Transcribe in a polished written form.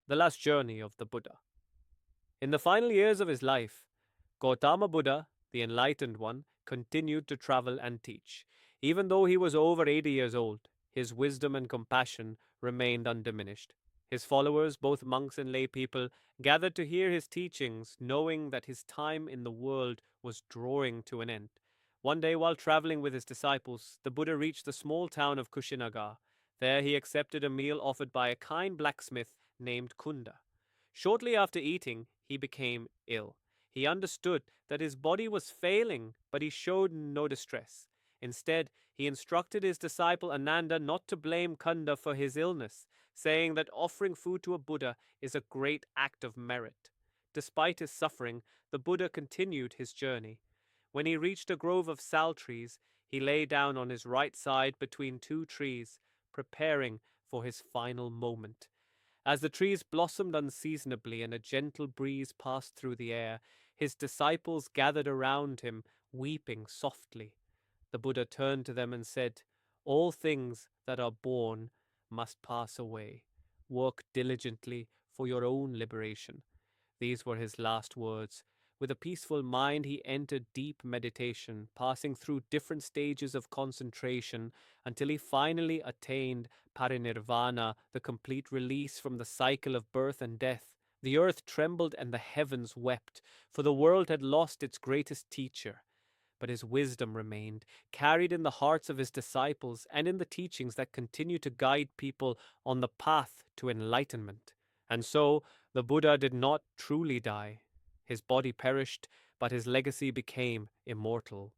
The Last Journey of the Buddha. In the final years of his life, Gautama Buddha, the enlightened one, continued to travel and teach. Even though he was over 80 years old, his wisdom and compassion remained undiminished. His followers, both monks and lay people, gathered to hear his teachings, knowing that his time in the world was drawing to an end. One day, while traveling with his disciples, the Buddha reached the small town of Kushinagar. There he accepted a meal offered by a kind blacksmith named Kunda. Shortly after eating, he became ill. He understood that his body was failing, but he showed no distress. Instead, he instructed his disciple Ananda not to blame Kunda for his illness, saying that offering food to a Buddha is a great act of merit. Despite his suffering, the Buddha continued his journey. When he reached a grove of sal trees, he lay down on his right side between two trees, preparing for his final moment. As the trees blossomed unseasonably and a gentle breeze passed through the air, his disciples gathered around him, weeping softly. The Buddha turned to them and said, "All things that are born must pass away. Work diligently for your own liberation." These were his last words. With a peaceful mind, he entered deep meditation, passing through different stages of concentration until he finally attained parinirvana, the complete release from the cycle of birth and death. The earth trembled and the heavens wept, for the world had lost its greatest teacher. But his wisdom remained, carried in the hearts of his disciples and in the teachings that continue to guide people on the path to enlightenment. And so, the Buddha did not truly die. His body perished, but his legacy became immortal.